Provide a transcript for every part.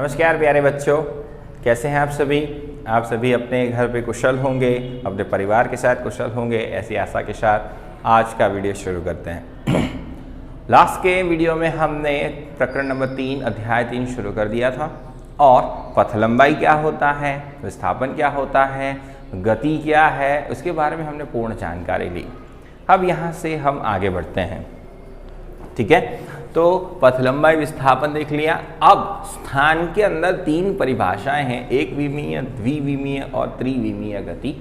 नमस्कार प्यारे बच्चों, कैसे हैं आप सभी। आप सभी अपने घर पे कुशल होंगे, अपने परिवार के साथ कुशल होंगे, ऐसी आशा के साथ आज का वीडियो शुरू करते हैं। लास्ट के वीडियो में हमने प्रकरण नंबर 3 अध्याय 3 शुरू कर दिया था और पथ लंबाई क्या होता है, विस्थापन क्या होता है, गति क्या है, उसके बारे में हमने पूर्ण जानकारी ली। अब यहाँ से हम आगे बढ़ते हैं, ठीक है। तो पथ लंबाई विस्थापन देख लिया। अब स्थान के अंदर 3 परिभाषाएं हैं, एक विमीय, द्विविमीय और त्रिविमीय गति,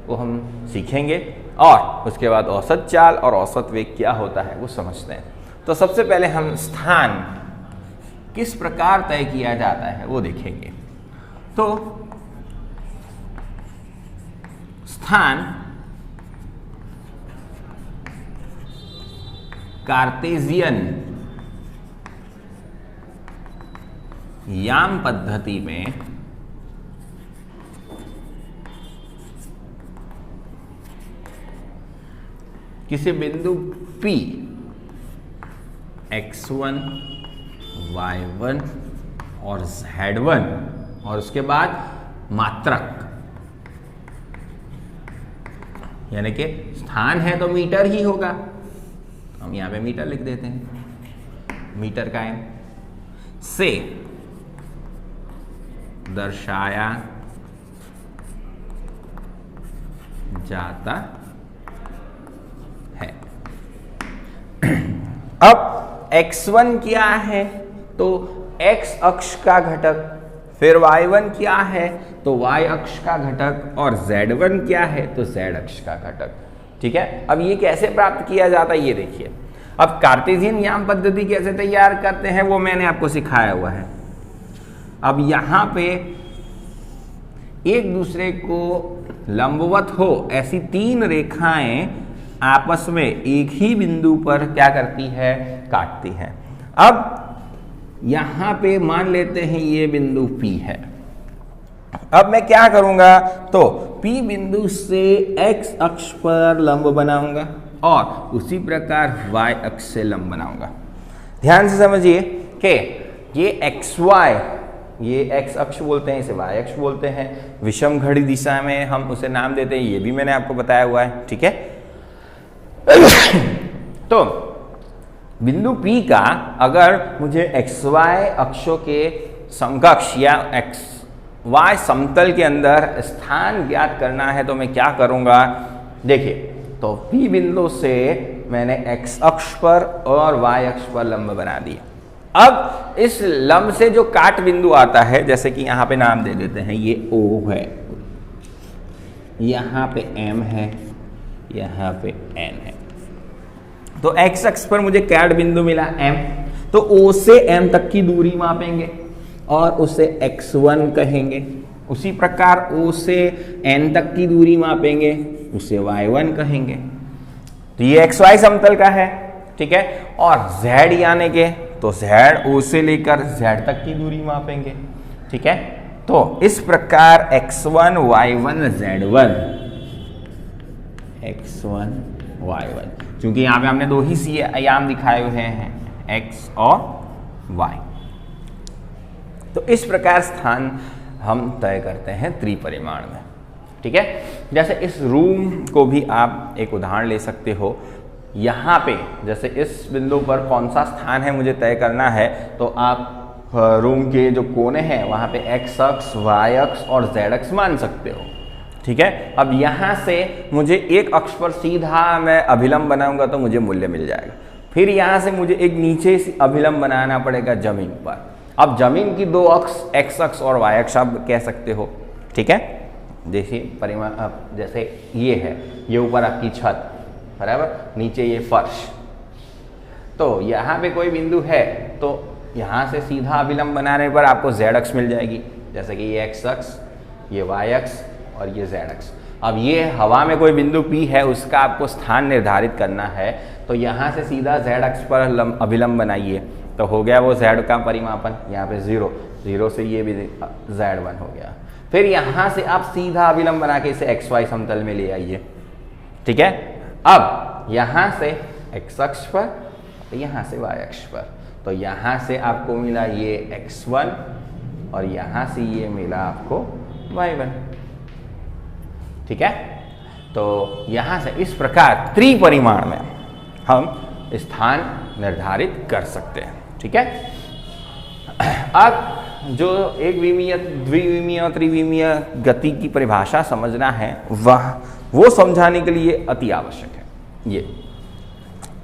वो हम सीखेंगे और उसके बाद औसत चाल और औसत वेग क्या होता है वो समझते हैं। तो सबसे पहले हम स्थान किस प्रकार तय किया जाता है वो देखेंगे। तो स्थान कार्टेशियन याम पद्धति में किसी बिंदु P x1, y1 और z1 और उसके बाद मात्रक, यानी कि स्थान है तो मीटर ही होगा, हम यहां पे मीटर लिख देते हैं, मीटर का है, से दर्शाया जाता है। अब x1 क्या है तो x अक्ष का घटक, फिर y1 क्या है तो y अक्ष का घटक और z1 क्या है तो z अक्ष का घटक, ठीक है। अब ये कैसे प्राप्त किया जाता है ये देखिए। अब कार्टेशियन याम पद्धति कैसे तैयार करते हैं वो मैंने आपको सिखाया हुआ है। अब यहाँ पे एक दूसरे को लंबवत हो ऐसी 3 रेखाएं आपस में एक ही बिंदु पर क्या करती है, काटती हैं। अब यहाँ पे मान लेते हैं ये बिंदु P है। अब मैं क्या करूंगा तो P बिंदु से x अक्ष पर लंब बनाऊंगा और उसी प्रकार y अक्ष से लंब बनाऊंगा। ध्यान से समझिए कि ये xy, ये x अक्ष बोलते हैं, इसे y अक्ष बोलते हैं, विषम घड़ी दिशा में हम उसे नाम देते हैं, ये भी मैंने आपको बताया हुआ है, ठीक है। तो बिंदु P का अगर मुझे xy अक्षों के समकक्ष या xy समतल के अंदर स्थान ज्ञात करना है तो मैं क्या करूंगा, देखिए। तो P बिंदु से मैंने x अक्ष पर और y अक्ष पर लंब बना दिया। अब इस लंब से जो काट बिंदु आता है, जैसे कि यहां पे नाम दे देते हैं, ये O है, यहां पे M है, यहां पे N है। तो x अक्ष पर मुझे काट बिंदु मिला M, तो O से M तक की दूरी मापेंगे और उसे x1 कहेंगे। उसी प्रकार O से N तक की दूरी मापेंगे, उसे y1 कहेंगे। तो ये xy समतल का है, ठीक है। और z यानी के तो z O से लेकर z तक की दूरी मापेंगे, ठीक है। तो इस प्रकार x1 y1 z1, x1 y1, क्योंकि यहाँ पे हमने 2 ही आयाम दिखाए हुए हैं, x और y। तो इस प्रकार स्थान हम तय करते हैं त्रिपरिमाण में, ठीक है। जैसे इस रूम को भी आप एक उदाहरण ले सकते हो। यहाँ पे जैसे इस बिंदु पर कौन सा स्थान है मुझे तय करना है, तो आप रूम के जो कोने हैं वहाँ पे x अक्ष, y अक्ष और z अक्ष मान सकते हो, ठीक है। अब यहाँ से मुझे एक अक्ष पर सीधा मैं अभिलंब बनाऊंगा तो मुझे मूल्य मिल जाएगा। फिर यहाँ से मुझे एक नीचे से अभिलंब बनाना पड़ेगा जमीन पर। अब जमीन की 2 अक्ष x अक्ष और y अक्ष आप कह सकते हो, ठीक है। जैसे परिमाण, जैसे ये है, ये ऊपर आपकी छत, बराबर, नीचे ये फर्श। तो यहाँ पे कोई बिंदु है तो यहाँ से सीधा अभिलंब बनाने पर आपको z अक्ष मिल जाएगी, जैसे कि ये x अक्ष, ये y अक्ष और ये z अक्ष। अब ये हवा में कोई बिंदु P है, उसका आपको स्थान निर्धारित करना है, तो यहाँ से सीधा z अक्ष पर अभिलंब बनाइए, तो हो गया वो z का परिमापन, यहाँ पे 0, 0 से ये भी z1 हो गया। फिर यहाँ से आप सीधा अभिलंब बना के इसे xy समतल में ले आइए, ठीक है। अब यहाँ से x अक्ष पर, यहाँ से y अक्ष पर, तो यहाँ से आपको मिला ये x1 और यहां से ये मिला आपको y1। ठीक है, तो यहां से इस प्रकार त्रिपरिमाण में हम स्थान निर्धारित कर सकते हैं। ठीक है, अब जो एक विमीय, द्विविमीय और त्रिविमीय गति की परिभाषा समझना है वो समझाने के लिए अति आवश्यक है। ये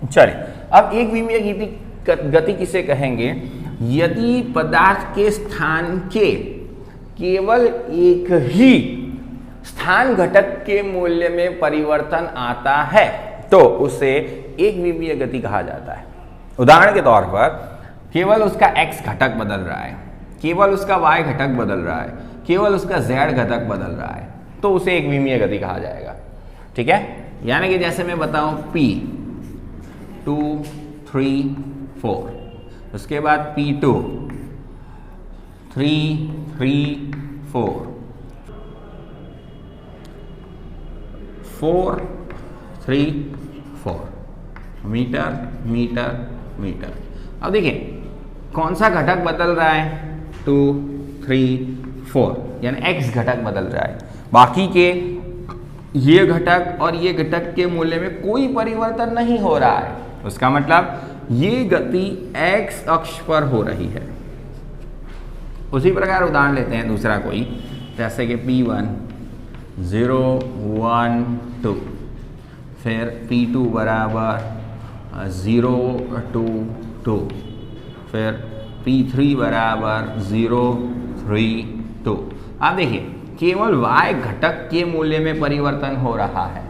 चलिए, अब एक विमीय गति किसे कहेंगे? यदि पदार्थ के स्थान के केवल एक ही स्थान घटक के मूल्य में परिवर्तन आता है तो उसे एक विमीय गति कहा जाता है। उदाहरण के तौर पर केवल उसका x घटक बदल रहा है, केवल उसका y घटक बदल रहा है, केवल उसका z घटक बदल रहा है, तो उसे एक विमीय गति कहा जाएगा। ठीक है, यानी कि जैसे मैं बताऊं P 2 3 4, उसके बाद P2 3 3 4 4 3 4 मीटर मीटर मीटर। अब देखिए कौन सा घटक बदल रहा है? 2 3 4, यानी x घटक बदल रहा है। बाकी के ये घटक और ये घटक के मूल्य में कोई परिवर्तन नहीं हो रहा है। उसका मतलब ये गति x अक्ष पर हो रही है। उसी प्रकार उदाहरण लेते हैं दूसरा कोई, जैसे कि P1 0 1 2, फिर P2 बराबर 0 2 2, फिर P3 बराबर 0 3 2। आप देखिए केवल y घटक के मूल्य में परिवर्तन हो रहा है,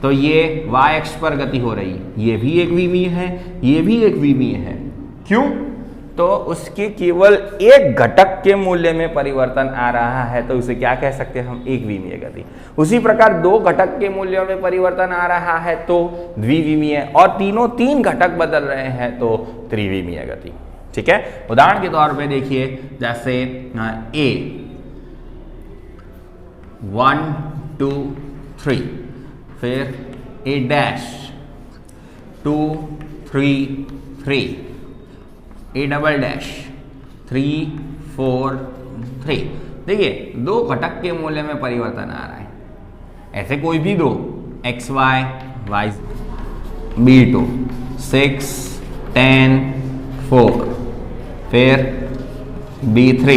तो ये y अक्ष पर गति हो रही है। ये भी एक विमीय है, ये भी एक विमीय है। क्यों? तो उसके केवल एक घटक के मूल्य में परिवर्तन आ रहा है, तो उसे क्या कह सकते हैं हम? एक विमीय गति। उसी प्रकार दो घटक के मूल्यों में परिवर्तन आ रहा है तो द्विविमीय, और तीनों तीन घटक बदल रहे हैं तो त्रिविमीय गति। ठीक है, उदाहरण के तौर पे देखिए, जैसे A 1 2 3, फिर A dash 2 3 3, A double dash 3 4 3। देखिए दो घटक के मूल्य में परिवर्तन आ रहा है। ऐसे कोई भी दो XY Y B2 6 10 4, फिर B3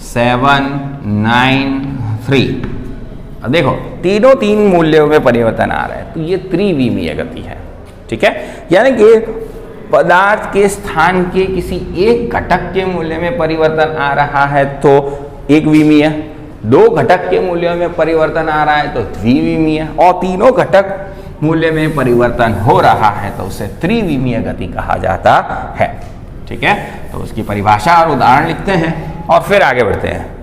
7 9 3। अब देखो तीनों तीन मूल्यों में परिवर्तन आ रहा है, तो ये त्रिविमीय गति है। ठीक है, यानी कि पदार्थ के स्थान के किसी एक घटक के मूल्य में परिवर्तन आ रहा है तो एक विमीय, दो घटक के मूल्यों में परिवर्तन आ रहा है तो द्विविमीय, और तीनों घटक मूल्य में परिवर्तन हो रहा है तो उसे त्रिविमीय गति कहा जाता है। ठीक है, तो उसकी परिभाषा और उदाहरण लिखते हैं और फिर आगे बढ़ते हैं।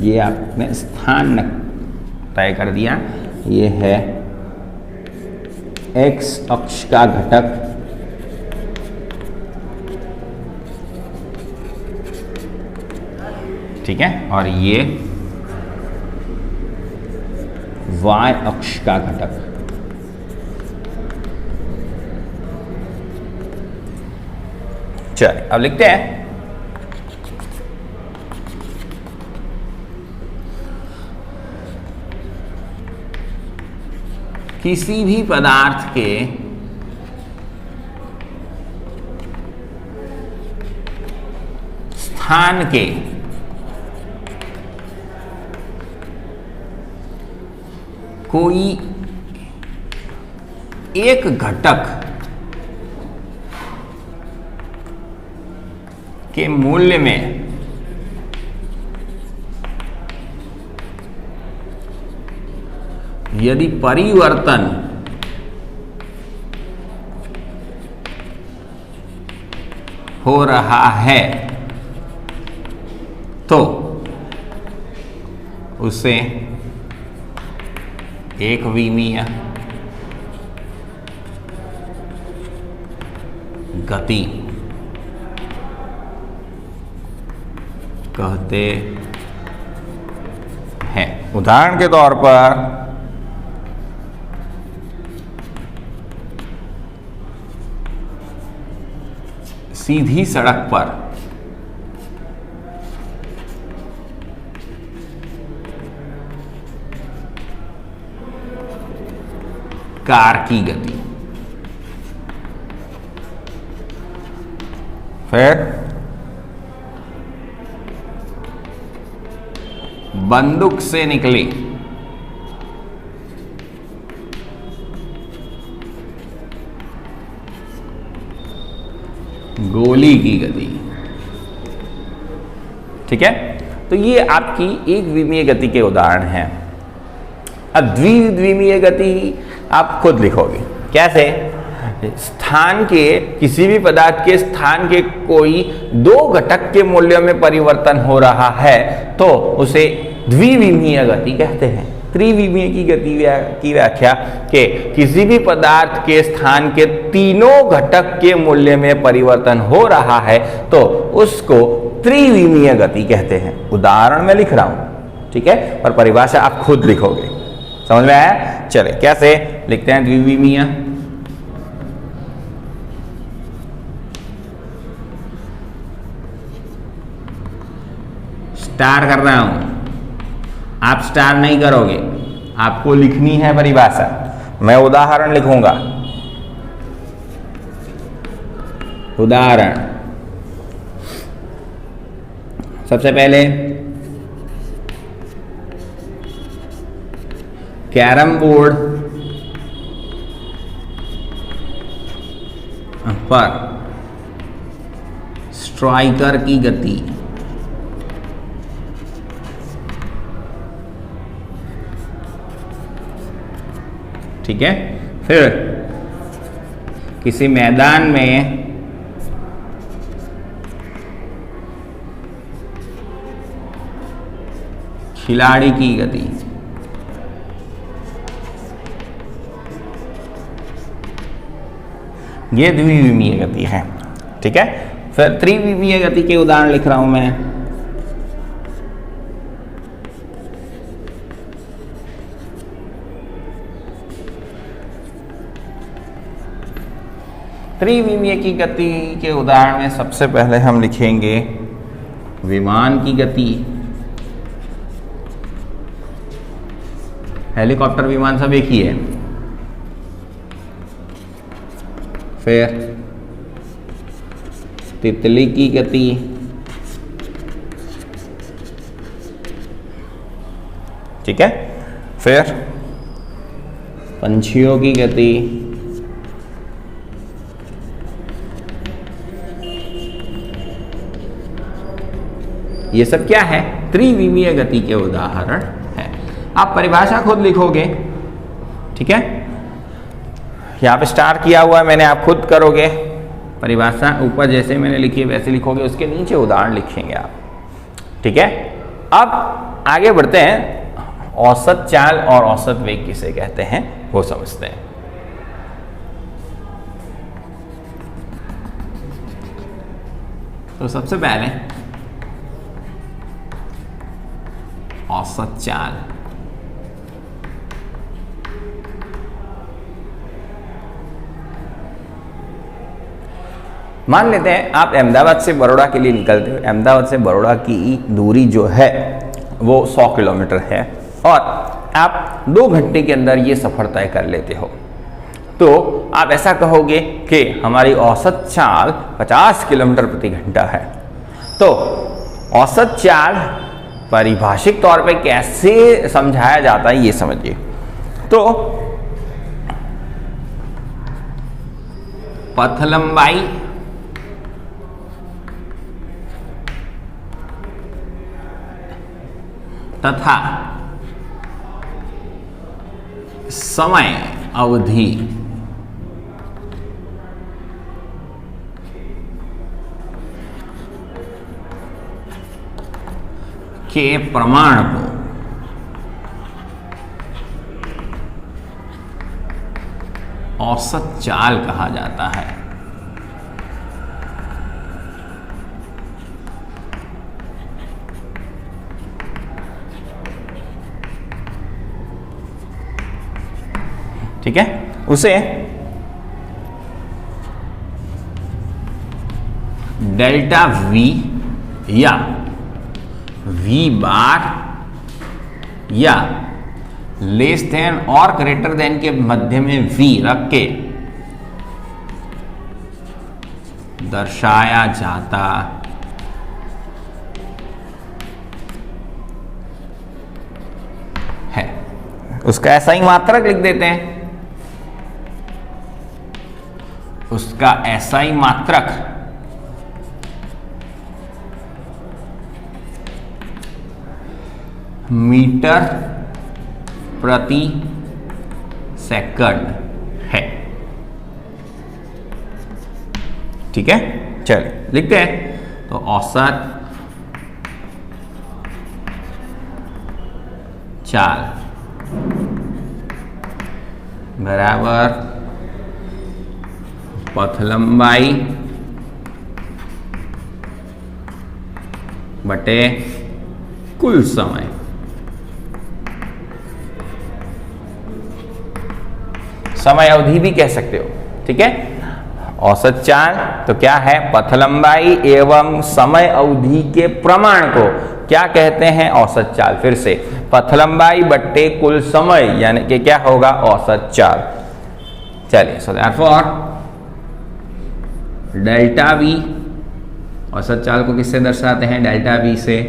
ये आपने स्थान तय कर दिया, ये है x अक्ष का घटक, ठीक है, और ये y अक्ष का घटक। चलिए अब लिखते हैं। किसी भी पदार्थ के स्थान के कोई एक घटक के मूल्य में यदि परिवर्तन हो रहा है तो उसे एक विमीय गति कहते हैं। उदाहरण के तौर पर सीधी सड़क पर कार की गति। फिर बंदूक से निकली गोली की गति। ठीक है, तो ये आपकी एक द्विमीय गति के उदाहरण हैं। अब द्विमीय गति आप खुद लिखोगे कैसे? स्थान के किसी भी पदार्थ के स्थान के कोई दो घटक के मूल्यों में परिवर्तन हो रहा है तो उसे द्विविमीय गति कहते हैं। त्रिविमीय की गति की व्याख्या के किसी भी पदार्थ के स्थान के तीनों घटक के मूल्य में परिवर्तन हो रहा है तो उसको त्रिविमीय गति कहते हैं। उदाहरण में लिख रहा हूं, ठीक है, और परिभाषा आप खुद लिखोगे। समझ में आया? चले कैसे लिखते हैं द्विविमीय? स्टार कर रहा हूं, आप स्टार नहीं करोगे, आपको लिखनी है परिभाषा। मैं उदाहरण लिखूंगा। उदाहरण, सबसे पहले कैरम बोर्ड पर स्ट्राइकर की गति ठीक है। फिर किसी मैदान में खिलाड़ी की गति, ये द्विविमीय गति है। ठीक है, फिर त्रिविमीय गति के उदाहरण लिख रहा हूं मैं। त्रिविमीय की गति के उदाहरण में सबसे पहले हम लिखेंगे विमान की गति। हेलीकॉप्टर, विमान सब एक ही है। फिर तितली की गति, ठीक है। फिर पंछियों की गति, ये सब क्या है? त्रिविमीय गति के उदाहरण है। आप परिभाषा खुद लिखोगे, ठीक है। यहाँ पे स्टार किया हुआ है मैंने, आप खुद करोगे। परिभाषा ऊपर जैसे मैंने लिखी है वैसे लिखोगे, उसके नीचे उदाहरण लिखेंगे आप, ठीक है। अब आगे बढ़ते हैं। औसत चाल और औसत वेग किसे कहते हैं वो समझते हैं। तो सबसे पहले औसत चाल। मान लेते हैं आप अहमदाबाद से बड़ौदा के लिए निकलते हो। अहमदाबाद से बड़ौदा की दूरी जो है वो 100 किलोमीटर है और आप 2 घंटे के अंदर ये सफर तय कर लेते हो। तो आप ऐसा कहोगे कि हमारी औसत चाल 50 किलोमीटर प्रति घंटा है। तो औसत चाल परिभाषिक तौर पे कैसे समझाया जाता है ये समझिए। तो पथ लंबाई तथा समय अवधि के प्रमाण को औसत चाल कहा जाता है। ठीक है, उसे डेल्टा वी या वी बार या लेस देन और ग्रेटर देन के मध्य में वी रख के दर्शाया जाता है। उसका ऐसा ही मात्रक लिख देते हैं, उसका ऐसा ही मात्रक मीटर प्रति सेकंड है। ठीक है, चलिए लिखते हैं। तो औसत चाल बराबर पथ लंबाई बटे कुल समय। समय अवधि भी कह सकते हो। ठीक है, औसत चाल तो क्या है, पथ लंबाई एवं समय अवधि के प्रमाण को क्या कहते हैं, औसत चाल। फिर से पथ लंबाई बट्टे कुल समय यानी कि क्या होगा, औसत चाल। चलिए, सो देयरफॉर डेल्टा वी, औसत चाल को किससे दर्शाते हैं, डेल्टा वी से।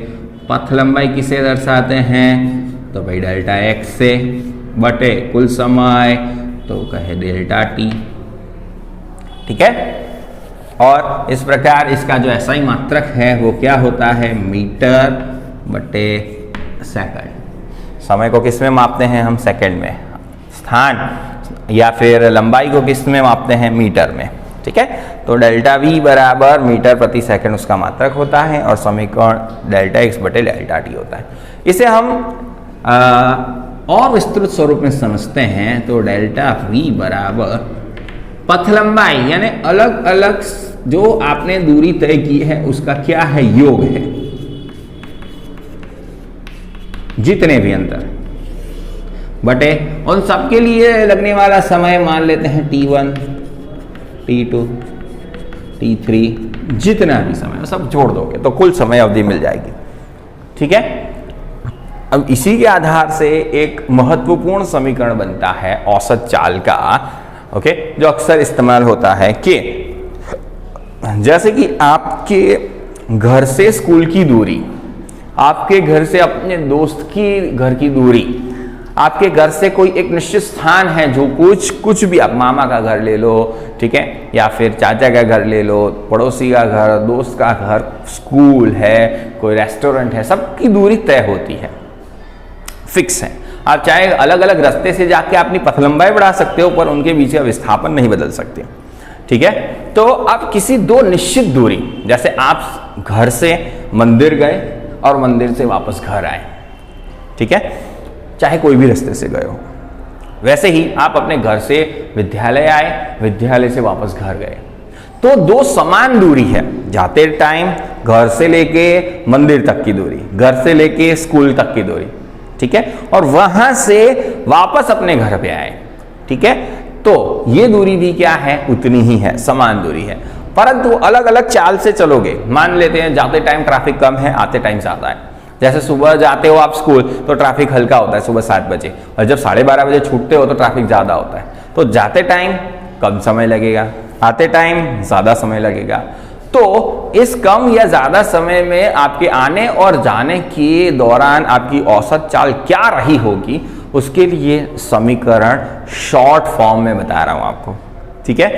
पथ लंबाई किसे दर्शाते हैं, तो भाई डेल्टा एक्स से, बटे कुल समय तो कहे डेल्टा टी। ठीक है, और इस प्रकार इसका जो ऐसा ही मात्रक है वो क्या होता है, मीटर बटे सेकंड। समय को किस में मापते हैं हम, सेकंड में। स्थान या फिर लंबाई को किस में मापते हैं, मीटर में। ठीक है, तो डेल्टा वी बराबर मीटर प्रति सेकंड उसका मात्रक होता है और समीकरण डेल्टा एक्स बटे डेल्टा टी होता है। इसे हम और विस्तृत स्वरूप में समझते हैं तो डेल्टा वी बराबर पथ लंबाई यानी अलग अलग जो आपने दूरी तय की है उसका क्या है, योग है। जितने भी अंतर बटे उन सबके लिए लगने वाला समय मान लेते हैं T1, T2, T3, जितना भी समय सब जोड़ दोगे तो कुल समय अवधि मिल जाएगी। ठीक है, अब इसी के आधार से एक महत्वपूर्ण समीकरण बनता है औसत चाल का, ओके, जो अक्सर इस्तेमाल होता है कि जैसे कि आपके घर से स्कूल की दूरी, आपके घर से अपने दोस्त की घर की दूरी, आपके घर से कोई एक निश्चित स्थान है जो कुछ भी, आप मामा का घर ले लो, ठीक है, या फिर चाचा का घर ले लो, पड़ोसी का घर, दोस्त का घर, स्कूल है, कोई रेस्टोरेंट है, सबकी दूरी तय होती है, फिक्स है। आप चाहे अलग अलग रास्ते से जाके अपनी पथ लंबाई बढ़ा सकते हो पर उनके बीच का विस्थापन नहीं बदल सकते। ठीक है, तो आप किसी दो निश्चित दूरी, जैसे आप घर से मंदिर गए और मंदिर से वापस घर आए, ठीक है, चाहे कोई भी रास्ते से गए हो, वैसे ही आप अपने घर से विद्यालय आए, विद्यालय से वापस घर गए, तो दो समान दूरी है। जाते टाइम घर से लेके मंदिर तक की दूरी, घर से लेके स्कूल तक की दूरी, ठीक है, और वहां से वापस अपने घर पे आए, ठीक है, तो ये दूरी भी क्या है, उतनी ही है, समान दूरी है, परंतु अलग अलग चाल से चलोगे। मान लेते हैं जाते टाइम ट्रैफिक कम है, आते टाइम ज्यादा है। जैसे सुबह जाते हो आप स्कूल तो ट्रैफिक हल्का होता है सुबह 7 बजे, और जब 12:30 बजे छूटते हो तो ट्रैफिक ज्यादा होता है। तो जाते टाइम कम समय लगेगा, आते टाइम ज्यादा समय लगेगा। तो इस कम या ज्यादा समय में आपके आने और जाने के दौरान आपकी औसत चाल क्या रही होगी, उसके लिए समीकरण शॉर्ट फॉर्म में बता रहा हूं आपको। ठीक है,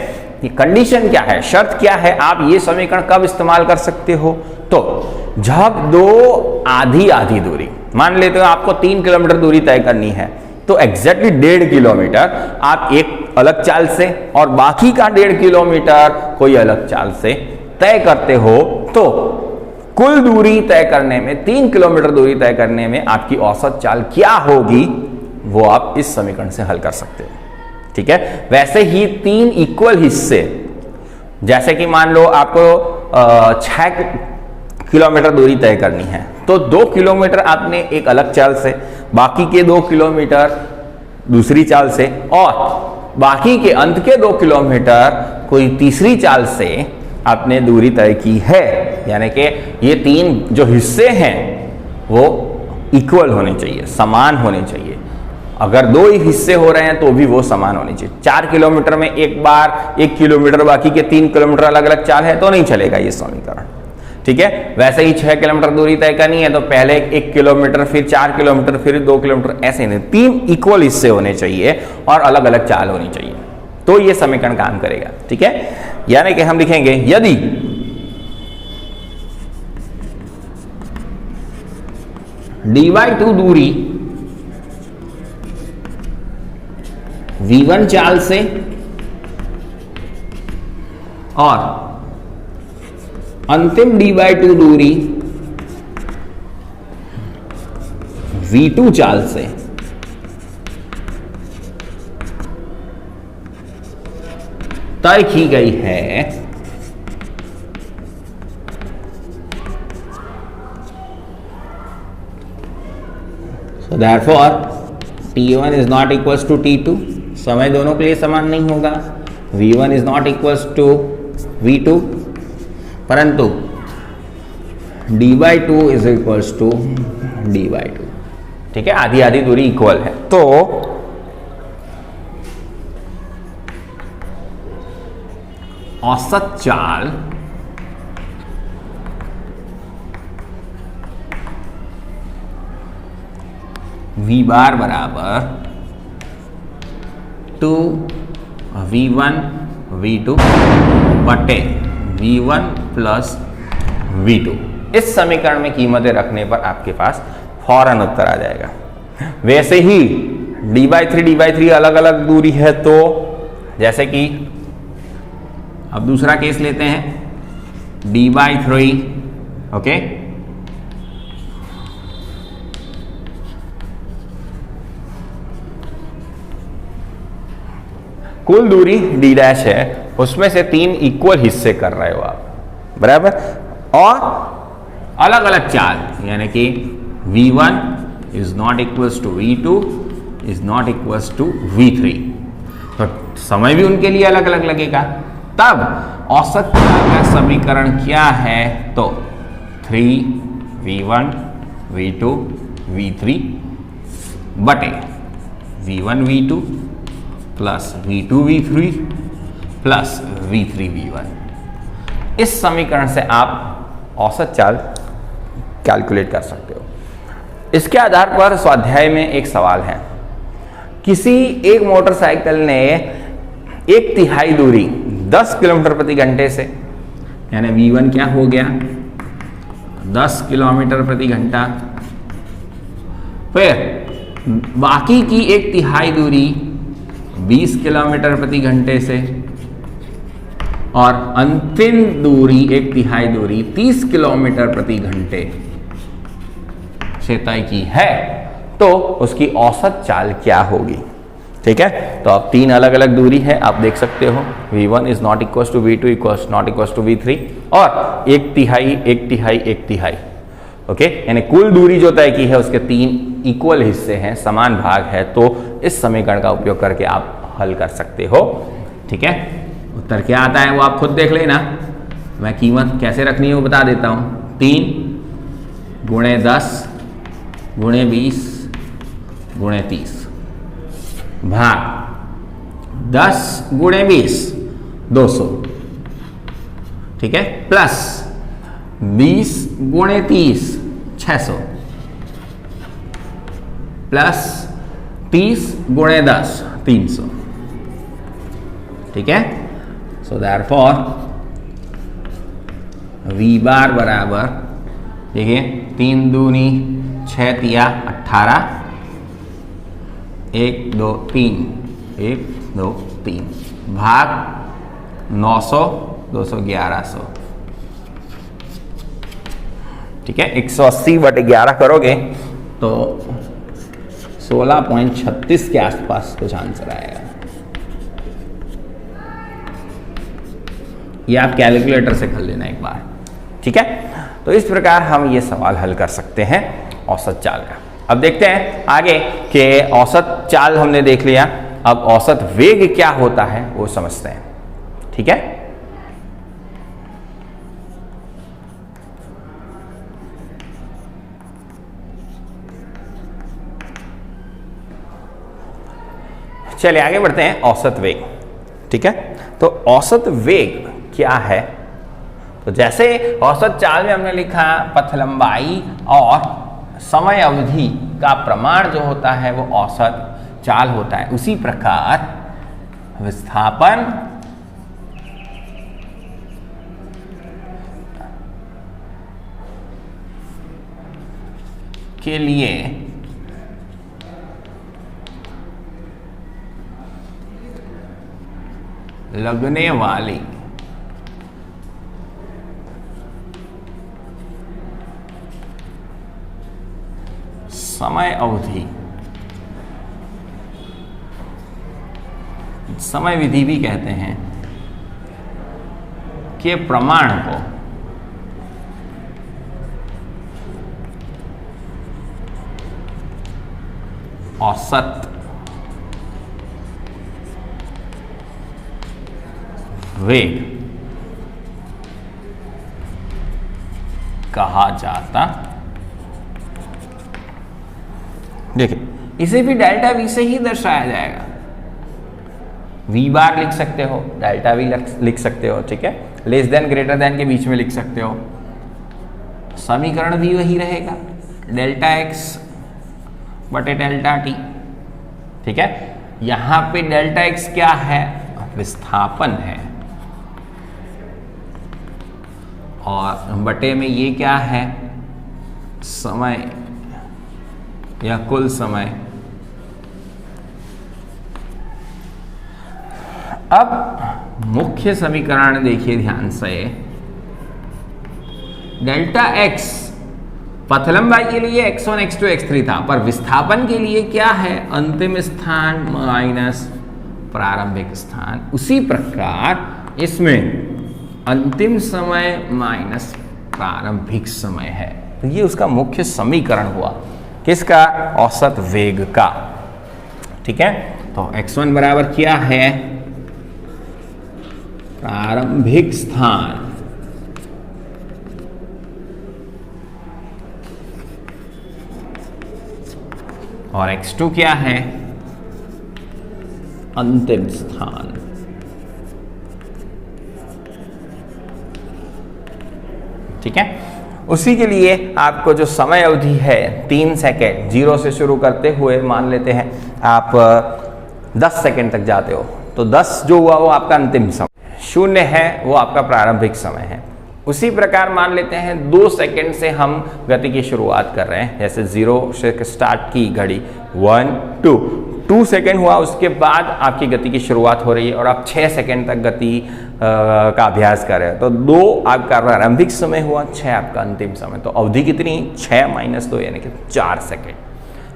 ये कंडीशन क्या है, शर्त क्या है, आप ये समीकरण कब इस्तेमाल कर सकते हो, तो जब दो आधी आधी दूरी, मान लेते हो आपको 3 किलोमीटर दूरी तय करनी है, तो एग्जैक्टली 1.5 किलोमीटर आप एक अलग चाल से और बाकी का 1.5 किलोमीटर कोई अलग चाल से तय करते हो, तो कुल दूरी तय करने में, 3 किलोमीटर दूरी तय करने में आपकी औसत चाल क्या होगी, वो आप इस समीकरण से हल कर सकते हो। ठीक है, वैसे ही 3 इक्वल हिस्से, जैसे कि मान लो आपको 6 किलोमीटर दूरी तय करनी है, तो 2 किलोमीटर आपने एक अलग चाल से, बाकी के 2 किलोमीटर दूसरी चाल से, और बाकी के अंत के 2 किलोमीटर कोई तीसरी चाल से आपने दूरी तय की है, यानी कि ये तीन जो हिस्से हैं वो इक्वल होने चाहिए, समान होने चाहिए। अगर दो ही हिस्से हो रहे हैं तो भी वो समान होने चाहिए। 4 किलोमीटर में एक बार 1 किलोमीटर, बाकी के 3 किलोमीटर अलग अलग चाल है तो नहीं चलेगा ये समीकरण, ठीक है। वैसे ही 6 किलोमीटर दूरी तय करनी है तो पहले 1 किलोमीटर, फिर 4 किलोमीटर, फिर 2 किलोमीटर, ऐसे नहीं, 3 इक्वल हिस्से होने चाहिए और अलग अलग चाल होनी चाहिए, तो ये समीकरण काम करेगा, ठीक है। यानी कि हम लिखेंगे यदि d/2 दूरी v1 चाल से और अंतिम d/2 दूरी v2 चाल से तय की गई है, so therefore t1 is not equals to t2, समय दोनों के लिए समान नहीं होगा, v1 is not equals to v2, परंतु d/2 is equals to d/2, ठीक है, आधी आधी दूरी इक्वल है। तो औसत चाल v बार बराबर 2v1 v2 बटे v1 प्लस v2। इस समीकरण में कीमतें रखने पर आपके पास फौरन उत्तर आ जाएगा। वैसे ही d/3 अलग अलग दूरी है, तो जैसे कि अब दूसरा केस लेते हैं d/3, ओके, कुल दूरी d' है, उसमें से 3 इक्वल हिस्से कर रहे हो आप, बराबर, और अलग अलग चाल, यानी कि v1 is not equals to v2 is not equals to v3, तो समय भी उनके लिए अलग अलग लगेगा। तब औसत चाल का समीकरण क्या है, तो 3v1 v2 v3 बटे v1 v2 plus v2 v3 plus v3 v1। इस समीकरण से आप औसत चाल कैलकुलेट कर सकते हो। इसके आधार पर स्वाध्याय में एक सवाल है, किसी एक मोटरसाइकिल ने 1/3 दूरी 10 किलोमीटर प्रति घंटे से, यानी v1 क्या हो गया 10 किलोमीटर प्रति घंटा, फिर बाकी की 1/3 दूरी 20 किलोमीटर प्रति घंटे से, और अंतिम दूरी 1/3 दूरी 30 किलोमीटर प्रति घंटे से तय की है, तो उसकी औसत चाल क्या होगी, ठीक है। तो अब 3 अलग अलग दूरी है, आप देख सकते हो, v1 is not equals to v2 equals not equals to v3, और 1/3 1/3 1/3, ओके, यानी कुल दूरी जो तय की है उसके 3 इक्वल हिस्से हैं, समान भाग है, तो इस समीकरण का उपयोग करके आप हल कर सकते हो, ठीक है। उत्तर क्या आता है वो आप खुद देख लेना, मैं कीमत कैसे रखनी है वो बता देता हूँ। 3 × 10 × 20 × 30 भाग 10 × 20 200, ठीक है, प्लस 20 × 30 600 प्लस 30 × 10 300, ठीक है। सो देयरफॉर v बार बराबर, देखिए 3 दूनी 6 तिया 18, 1 2 3 1 2 3 भाग 900 200 1100, ठीक है। 180 बटे 11 करोगे तो 16.36 के आसपास कुछ आंसर आएगा। ये आप कैलकुलेटर से कर लेना एक बार, ठीक है। तो इस प्रकार हम ये सवाल हल कर सकते हैं औसत चाल का। अब देखते हैं आगे कि औसत चाल हमने देख लिया, अब औसत वेग क्या होता है वो समझते हैं, ठीक है। चलिए आगे बढ़ते हैं औसत वेग। ठीक है, तो औसत वेग क्या है? तो जैसे औसत चाल में हमने लिखा पथ लंबाई और समय अवधि का प्रमाण जो होता है वो औसत चाल होता है, उसी प्रकार विस्थापन के लिए लगने वाली समय अवधि, समय विधि भी कहते हैं, के प्रमाण को औसत वेग कहा जाता। देखिए, इसे भी डेल्टा वी से ही दर्शाया जाएगा। वी बार लिख सकते हो, डेल्टा वी लिख सकते हो। ठीक है, लेस देन ग्रेटर देन के बीच में लिख सकते हो। समीकरण भी वही रहेगा, डेल्टा एक्स बटे डेल्टा टी। ठीक है, यहां पे डेल्टा एक्स क्या है? विस्थापन है, और बटे में ये क्या है? समय या कुल समय। अब मुख्य समीकरण देखिए ध्यान से, डेल्टा एक्स पथ लंबाई के लिए x1 x2 x3 था, पर विस्थापन के लिए क्या है? अंतिम स्थान माइनस प्रारंभिक स्थान। उसी प्रकार इसमें अंतिम समय माइनस प्रारंभिक समय है। तो ये उसका मुख्य समीकरण हुआ, किसका? औसत वेग का। ठीक है, तो x1 बराबर क्या है? प्रारंभिक स्थान और x2 क्या है? अंतिम स्थान। ठीक है, उसी के लिए आपको जो समय अवधि है 3 सेकेंड, 0 से शुरू करते हुए मान लेते हैं आप 10 सेकेंड तक जाते हो, तो 10 जो हुआ वो आपका अंतिम समय, 0 है वो आपका प्रारंभिक समय है। उसी प्रकार मान लेते हैं 2 सेकेंड से हम गति की शुरुआत कर रहे हैं, जैसे 0 से स्टार्ट की घड़ी 1 2 सेकेंड हुआ, उसके बाद आपकी गति की शुरुआत हो रही है और आप 6 सेकेंड तक गति का अभ्यास कर रहे हैं। तो 2 आपका प्रारंभिक समय हुआ, 6 आपका अंतिम समय। तो अवधि कितनी? 6 - 2 यानी कि 4 सेकेंड।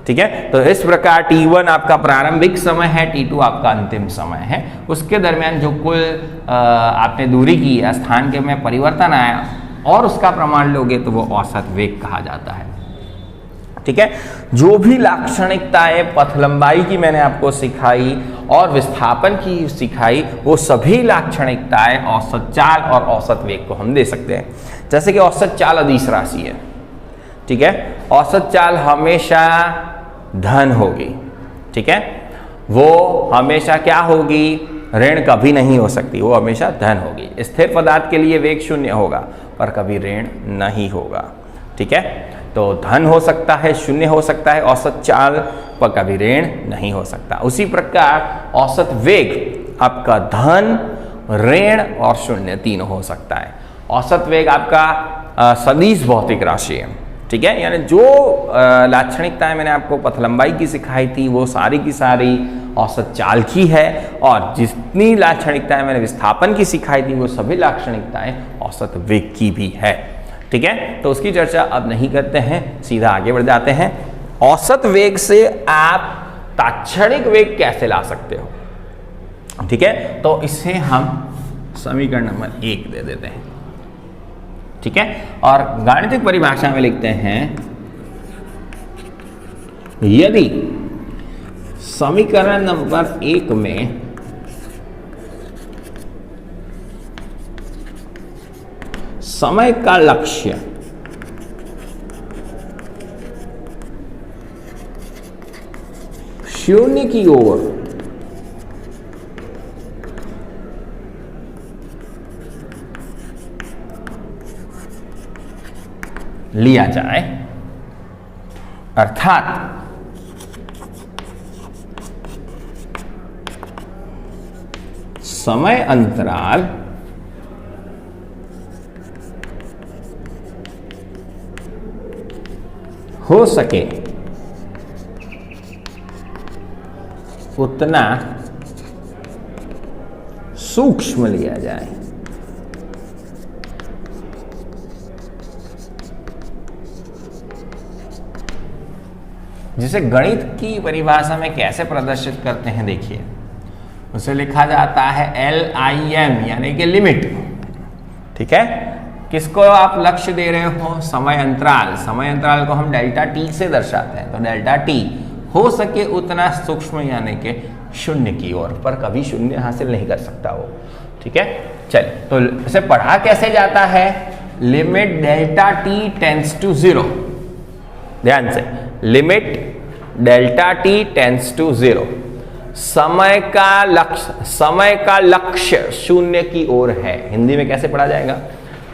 ठीक है, तो इस प्रकार t1 आपका प्रारंभिक समय है, t2 आपका अंतिम समय है। उसके दरमियान जो कुल आपने दूरी की, स्थान के में परिवर्तन आया और उसका प्रमाण लोगे तो वो औसत वेग कहा जाता है। ठीक है, जो भी लाक्षणिकताएं पथ लंबाई की मैंने आपको सिखाई और विस्थापन की सिखाई, वो सभी लाक्षणिकताएं औसत चाल और औसत वेग को हम दे सकते हैं। जैसे कि औसत चाल अदिश राशि है। ठीक है, औसत चाल हमेशा धन होगी। ठीक है, वो हमेशा क्या होगी? ऋण कभी नहीं हो सकती, वो हमेशा धन होगी। स्थिर पदार्थ के लिए वेग 0 होगा, पर कभी ऋण नहीं होगा। ठीक है, तो धन हो सकता है, 0 हो सकता है औसत चाल, पर कभी ऋण नहीं हो सकता। उसी प्रकार औसत वेग आपका धन, ऋण और 0 तीनों हो सकता है। औसत वेग आपका सदिश भौतिक राशि है। ठीक है, यानी जो लाक्षणिकताएं मैंने आपको पथ लंबाई की सिखाई थी वो सारी की सारी औसत चाल की है, और जितनी लाक्षणिकताएं मैंने विस्थापन की सिखाई थी वो सभी लाक्षणिकताएं औसत वेग की भी है। ठीक है, तो उसकी चर्चा अब नहीं करते हैं, सीधा आगे बढ़ जाते हैं। औसत वेग से आप तात्क्षणिक वेग कैसे ला सकते हो? ठीक है, तो इसे हम समीकरण नंबर 1 दे देते हैं। ठीक है, और गाणितिक परिभाषा में लिखते हैं, यदि समीकरण नंबर 1 में समय का लक्ष्य शून्य की ओर लिया जाए, अर्थात समय अंतराल हो सके उतना सूक्ष्म लिया जाए। जिसे गणित की परिभाषा में कैसे प्रदर्शित करते हैं, देखिए उसे लिखा जाता है LIM यानी कि लिमिट। ठीक है, किसको आप लक्ष्य दे रहे हो? समय अंतराल। समय अंतराल को हम डेल्टा टी से दर्शाते हैं, तो डेल्टा टी हो सके उतना सूक्ष्म यानी कि शून्य की ओर, पर कभी शून्य हासिल नहीं कर सकता वो। ठीक है, चलिए तो इसे पढ़ा कैसे जाता है? Limit delta T tends to 0। ध्यान से, limit delta T tends to 0। समय का लक्ष्य शून्य की ओर है। हिंदी में कैसे पढ़ा जाएगा?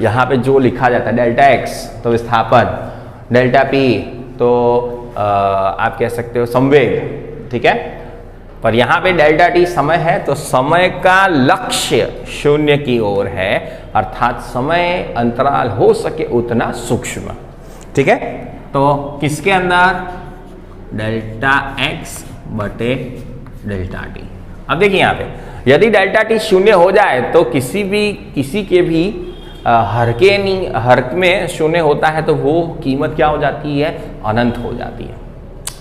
यहां पे जो लिखा जाता है डेल्टा एक्स तो विस्थापन, डेल्टा पी तो आप कह सकते हो संवेग। ठीक है, पर यहां पे डेल्टा टी समय है, तो समय का लक्ष्य शून्य की ओर है, अर्थात समय अंतराल हो सके उतना सूक्ष्म। ठीक है, तो किसके अंदर? डेल्टा एक्स बटे डेल्टा टी। अब देखिए यहां पे यदि डेल्टा टी शून्य हो जाए तो किसी के भी हर में शून्य होता है तो वो कीमत क्या हो जाती है? अनंत हो जाती है।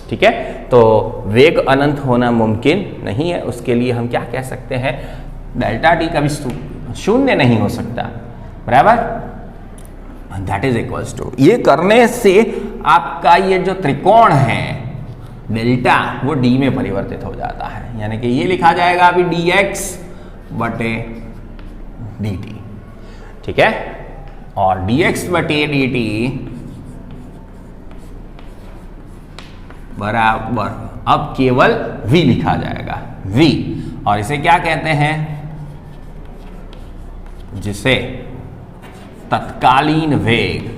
ठीक है, तो वेग अनंत होना मुमकिन नहीं है, उसके लिए हम क्या कह सकते हैं? डेल्टा टी कभी शून्य नहीं हो सकता, बराबर। दैट इज इक्वल्स टू, ये करने से आपका ये जो त्रिकोण है डेल्टा वो डी में परिवर्तित हो जाता है, यानी कि ये लिखा जाएगा अभी dx बटे dt। ठीक है, और dx बटे dt बराबर अब केवल v लिखा जाएगा, v। और इसे क्या कहते हैं? जिसे तत्कालीन वेग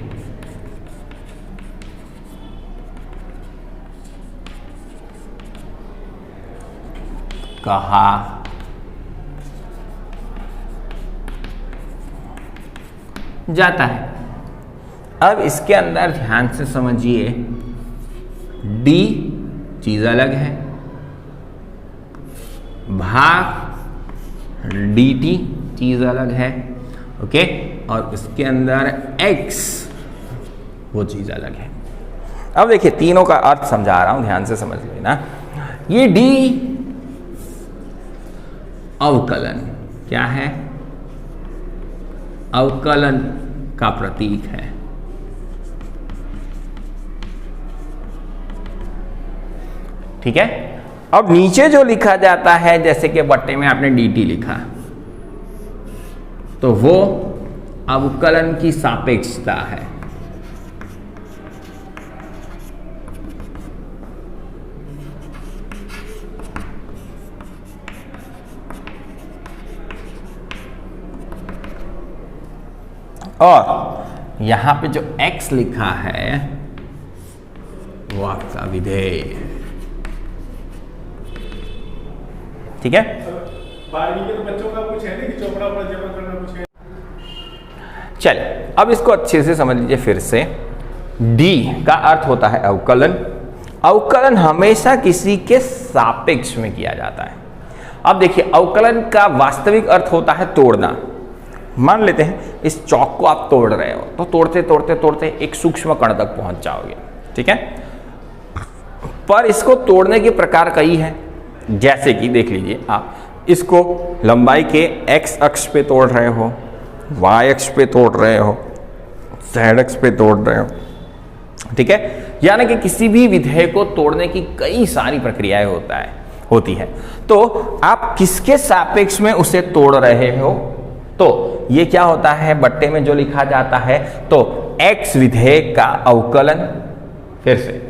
कहा जाता है। अब इसके अंदर ध्यान से समझिए, d चीज अलग है, भाग dt चीज अलग है, ओके, और इसके अंदर x वो चीज अलग है। अब देखिए तीनों का अर्थ समझा रहा हूं, ध्यान से समझ लेना। ये d अवकलन क्या है? अवकलन का प्रतीक है। ठीक है, अब नीचे जो लिखा जाता है, जैसे कि बट्टे में आपने dt लिखा, तो वो अवकलन की सापेक्षता है। और यहां पे जो x लिखा है वो आपका विधेय। ठीक है, 12वीं के तो बच्चों का कुछ है नहीं कि चौपड़ा पर जमा करना कुछ है। चलिए अब इसको अच्छे से समझ लीजिए फिर से। d का अर्थ होता है अवकलन। अवकलन हमेशा किसी के सापेक्ष में किया जाता है। अब देखिए अवकलन का वास्तविक अर्थ होता है तोड़ना। मान लेते हैं इस चौक को आप तोड़ रहे हो, तो तोड़ते तोड़ते तोड़ते एक सूक्ष्म कण तक पहुंच जाओगे। ठीक है, पर इसको तोड़ने के प्रकार कई हैं। जैसे कि देख लीजिए, आप इसको लंबाई के x अक्ष पे तोड़ रहे हो, y अक्ष पे तोड़ रहे हो, z अक्ष पे तोड़ रहे हो। ठीक है, यानी कि किसी भी विधेय को तोड़ने की कई सारी प्रक्रियाएं होती है। तो आप किसके सापेक्ष में उसे तोड़ रहे हो? तो ये क्या होता है, बट्टे में जो लिखा जाता है, तो x विधेय का अवकलन, फिर से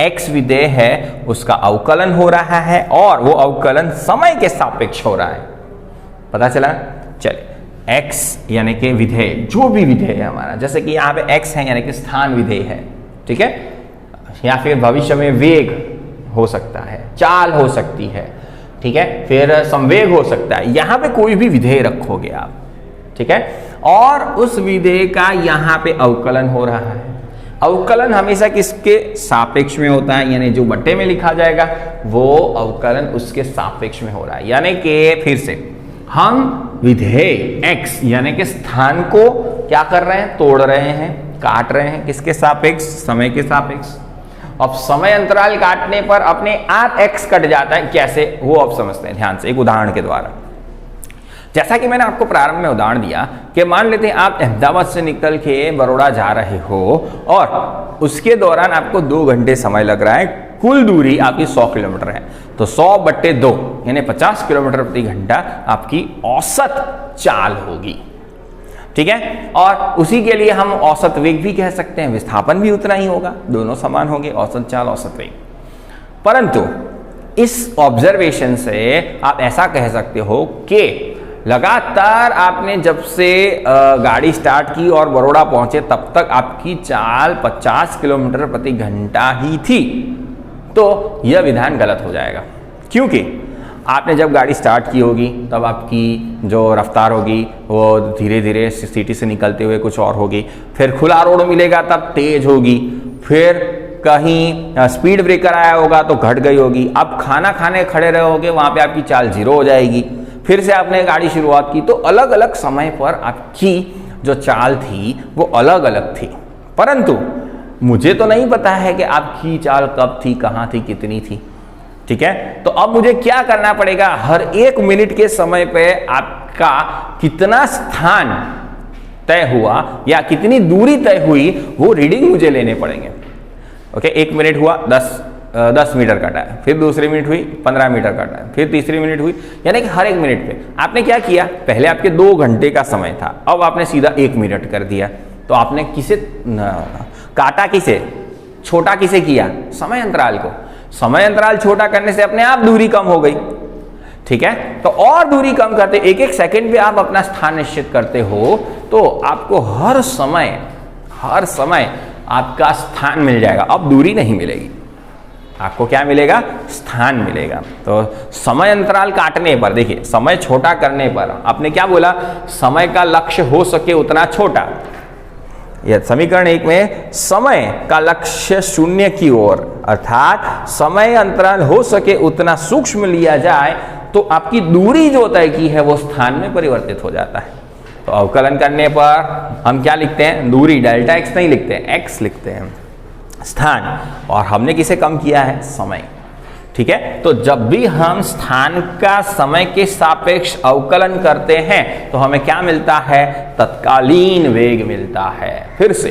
x विधेय है उसका अवकलन हो रहा है, और वो अवकलन समय के सापेक्ष हो रहा है। पता चला? चलिए x यानी कि विधेय, जो भी विधेय है हमारा, जैसे कि यहाँ पे x है यानी कि स्थान विधेय है, ठीक है, या फिर भविष्य में वेग हो सकता है, चाल हो सकती है, ठीक है, फिर संवेग हो सकता है, यहाँ पे कोई भी विधेय रखोगे आप, ठीक है, और उस विधेय का यहाँ पे अवकलन हो रहा है। अवकलन हमेशा किसके सापेक्ष में होता है, यानी जो बट्टे में लिखा जाएगा वो अवकलन उसके सापेक्ष में हो रहा है। यानी कि फिर से हम विधेय x यानी कि स्थान को क्या कर रहे हैं, तोड़ रहे हैं, काट रहे हैं, किसके सापेक्ष, समय के सापेक्ष। अब समय अंतराल काटने पर अपने आप x कट जाता है, कैसे वो आप समझते हैं ध्यान से एक उदाहरण के द्वारा। जैसा कि मैंने आपको प्रारंभ में उदाहरण दिया कि मान लेते हैं आप अहमदाबाद से निकल के बड़ौदा जा रहे हो और उसके दौरान आपको 2 घंटे समय लग रहा है, कुल दूरी आपकी 100 किलोमीटर है, तो 100/2 यानी 50 किलोमीटर प्रति घंटा आपकी औसत चाल होगी, ठीक है। और उसी के लिए हम औसत वेग भी कह सकते हैं, विस्थापन भी उतना ही होगा, दोनों समान होंगे, औसत चाल औसत वेग। परंतु इस ऑब्जर्वेशन से आप ऐसा कह सकते हो कि लगातार आपने जब से गाड़ी स्टार्ट की और बड़ौदा पहुंचे तब तक आपकी चाल 50 किलोमीटर प्रति घंटा ही थी, तो यह विधान गलत हो जाएगा, क्योंकि आपने जब गाड़ी स्टार्ट की होगी तब आपकी जो रफ्तार होगी वो धीरे धीरे सिटी से निकलते हुए कुछ और होगी, फिर खुला रोड मिलेगा तब तेज होगी, फिर कहीं स्पीड ब्रेकर आया होगा तो घट गई होगी, अब खाना खाने खड़े रहोगे वहां पे आपकी चाल 0 हो जाएगी, फिर से आपने गाड़ी शुरुआत की, तो अलग अलग समय पर आपकी जो चाल थी वो अलग अलग थी। परंतु मुझे तो नहीं पता है कि आपकी चाल कब थी, कहाँ थी, कितनी थी, ठीक है। तो अब मुझे क्या करना पड़ेगा, हर 1 मिनट के समय पे आपका कितना स्थान तय हुआ या कितनी दूरी तय हुई वो रीडिंग मुझे लेने पड़ेंगे। ओके, 1 मिनट हुआ 10 मीटर कटा है, फिर दूसरी मिनट हुई 15 मीटर कटा है, फिर तीसरी मिनट हुई, यानी कि हर 1 मिनट पे आपने क्या किया, पहले आपके 2 घंटे का समय था, अब आपने सीधा 1 मिनट कर दिया, तो आपने किसे काटा, किसे छोटा किसे किया, समय अंतराल को। समय अंतराल छोटा करने से अपने आप दूरी कम हो गई, ठीक है। तो और दूरी कम करते 1-1 सेकंड पे आप अपना स्थान निश्चित करते हो, तो आपको हर समय आपका स्थान मिल जाएगा, अब दूरी नहीं मिलेगी, आपको क्या मिलेगा, स्थान मिलेगा। तो समय अंतराल काटने पर देखिए, समय छोटा करने पर आपने क्या बोला, समय का लक्ष्य हो सके उतना छोटा, यह समीकरण 1 में समय का लक्ष्य 0 की ओर, अर्थात समय अंतराल हो सके उतना सूक्ष्म लिया जाए तो आपकी दूरी जो तय की है वो स्थान में परिवर्तित हो जाता है। तो अवकलन करने पर हम क्या लिखते हैं, दूरी डेल्टा x नहीं लिखते हैं, x लिखते हैं, स्थान, और हमने किसे कम किया है, समय, ठीक है। तो जब भी हम स्थान का समय के सापेक्ष अवकलन करते हैं तो हमें क्या मिलता है, तत्कालीन वेग मिलता है। फिर से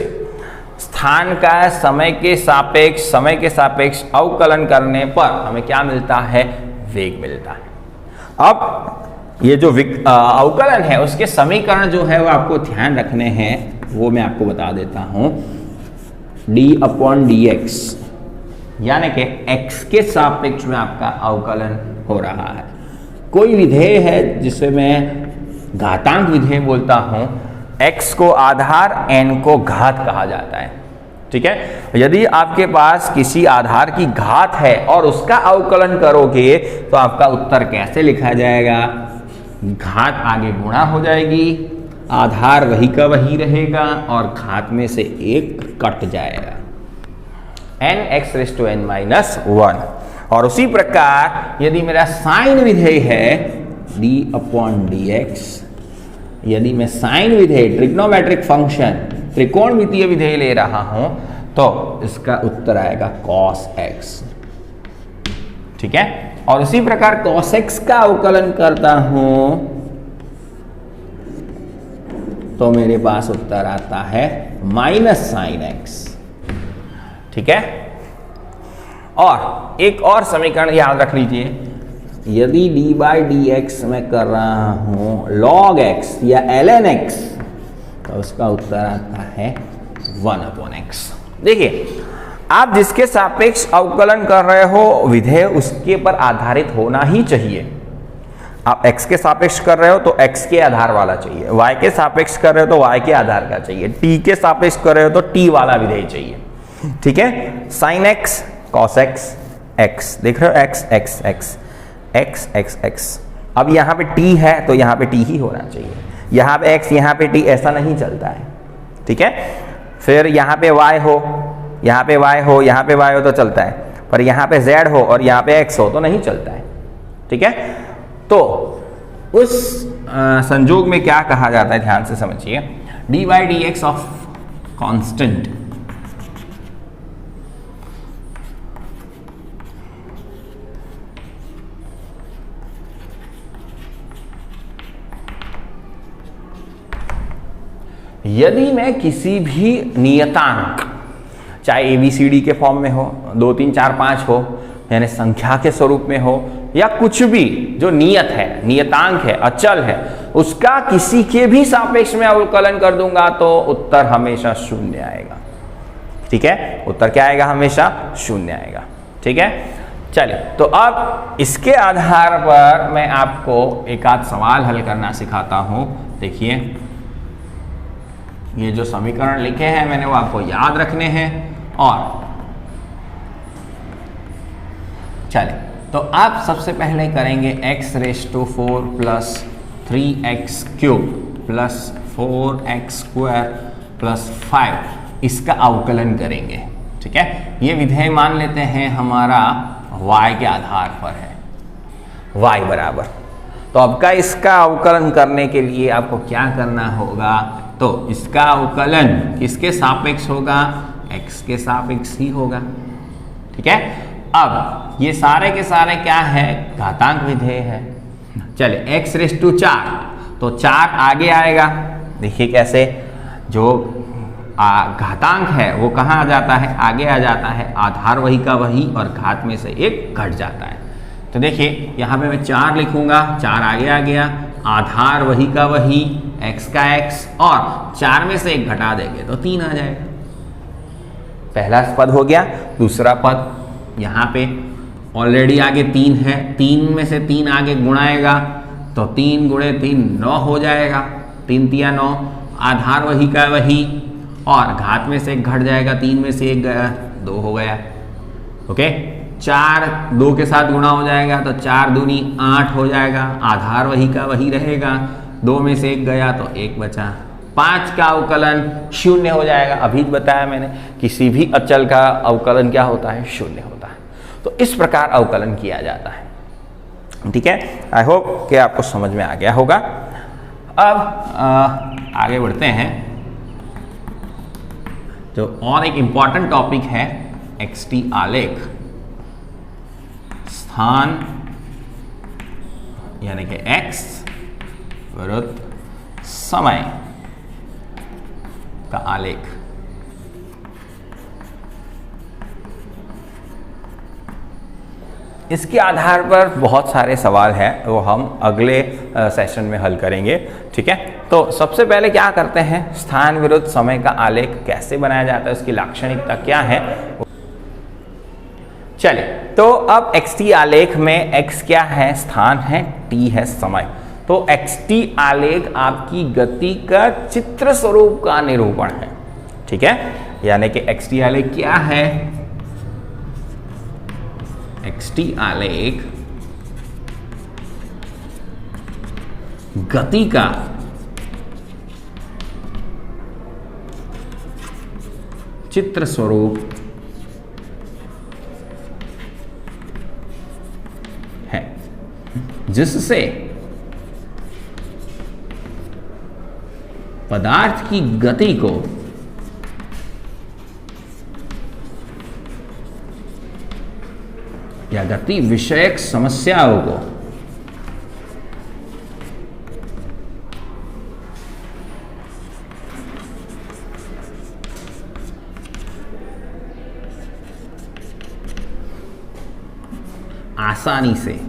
स्थान का समय के सापेक्ष अवकलन करने पर हमें क्या मिलता है, वेग मिलता है। अब ये जो अवकलन है उसके समीकरण जो है वो आपको ध्यान रखने हैं, वो मैं आपको बता देता हूं। d/dx यानी कि x के सापेक्ष में आपका अवकलन हो रहा है। कोई विधेय है जिसे मैं घातांक विधेय बोलता हूं, x को आधार n को घात कहा जाता है, ठीक है। यदि आपके पास किसी आधार की घात है और उसका अवकलन करोगे तो आपका उत्तर कैसे लिखा जाएगा, घात आगे गुणा हो जाएगी, आधार वही का वही रहेगा और घात में से 1 कट जाएगा, nx⁻⁻1। और उसी प्रकार यदि मेरा साइन विधेय है d/dx, यदि मैं साइन विधेय ट्रिग्नोमेट्रिक फंक्शन त्रिकोणमितीय विधेय ले रहा हूं तो इसका उत्तर आएगा cos x, ठीक है। और उसी प्रकार cos x का अवकलन करता हूं तो मेरे पास उत्तर आता है -sin x, ठीक है। और एक और समीकरण याद रख लीजिए, यदि d/dx मैं कर रहा हूं log x या ln x तो उसका उत्तर आता है 1/x। देखिए, आप जिसके सापेक्ष अवकलन कर रहे हो विधेय उसके पर आधारित होना ही चाहिए। आप x के सापेक्ष कर रहे हो तो x के आधार वाला चाहिए, y के सापेक्ष कर रहे हो तो y के आधार का चाहिए, t के सापेक्ष कर रहे हो तो t वाला विधेय चाहिए। ठीक है, sine x cos x, x देख रहे हो, x x x x x x। अब यहाँ पे t है तो यहाँ पे t ही होना चाहिए, यहाँ पे x यहाँ पे t, ऐसा नहीं चलता है। ठीक है, फिर यहाँ पे y हो, यहाँ पे y हो, यहाँ पे y हो तो चलता है, पर यहाँ पे z हो और यहाँ पे x हो तो नहीं चलता है। ठीक है, तो उस संजोग में क्या कहा जाता है, ध्यान से समझिए, dy dx ऑफ कांस्टेंट यदि मैं किसी भी नियतांक, चाहे ABCD के फॉर्म में हो, 2 3 4 5 हो, यानी संख्या के स्वरूप में हो, या कुछ भी जो नियत है, नियतांक है, अचल है, उसका किसी के भी सापेक्ष में अवकलन कर दूंगा तो उत्तर हमेशा शून्य आएगा। ठीक है, उत्तर क्या आएगा, हमेशा शून्य आएगा। ठीक है, चलिए, तो अब इसके आधार पर मैं आपको एक आध सवाल हल करना सिखाता हूं। देखिए, ये जो समीकरण लिखे हैं मैंने वो आपको याद रखने हैं। और चलिए, तो आप सबसे पहले करेंगे x⁴ plus 3x³ plus 4x² plus 5, इसका अवकलन करेंगे। ठीक है, ये विधेय मान लेते हैं हमारा y के आधार पर है, y बराबर। तो अब का इसका अवकलन करने के लिए आपको क्या करना होगा, तो इसका अवकलन किसके सापेक्ष होगा, x के सापेक्ष ही होगा। ठीक है, अब ये सारे के सारे क्या है, घातांक विधेय है। चलिए, x⁴ तो 4 आगे आएगा। देखिए कैसे, जो घातांक है वो कहाँ आ जाता है, आगे आ जाता है, आधार वही का वही और घात में से एक घट जाता है। तो देखिए यहाँ पे मैं 4 लिखूंगा, 4 आगे आ गया, आधार वही का वही, x का x, और 4 में से एक घटा देंगे तो 3 आ जाएगा। पहला पद हो गया। दूसरा पद यहाँ पे ऑलरेडी आगे 3 है, 3 में से 3 आगे गुणाएगा तो 3 गुणे 3 9 हो जाएगा, 3 तिया 9, आधार वही का वही और घात में से एक घट जाएगा, 3 में से एक गया, 2 हो गया। ओके, 4 2 के साथ गुणा हो जाएगा तो 4 दूनी 8 हो जाएगा, आधार वही का वही रहेगा, 2 में से एक गया तो 1 बचा। 5 का अवकलन 0 हो जाएगा। अभी बताया मैंने, किसी भी अचल का अवकलन क्या होता है, 0 होता है। तो इस प्रकार अवकलन किया जाता है। ठीक है, आई होप कि आपको समझ में आ गया होगा। अब आगे बढ़ते हैं, तो और एक इंपॉर्टेंट टॉपिक है XT आलेख, स्थान यानी कि x विरुद्ध समय का आलेख। इसके आधार पर बहुत सारे सवाल हैं, वो हम अगले सेशन में हल करेंगे। ठीक है, तो सबसे पहले क्या करते हैं, स्थान विरुद्ध समय का आलेख कैसे बनाया जाता है, उसकी लाक्षणिकता क्या है। चलिए, तो अब XT आलेख में x क्या है, स्थान है, t है समय। तो XT आलेख आपकी गति का चित्र स्वरूप का निरूपण है। ठीक है, यानी कि XT आलेख क्या है, XT आलेख गति का चित्र स्वरूप है, जिससे पदार्थ की गति को या गति विषयक समस्याओं को आसानी से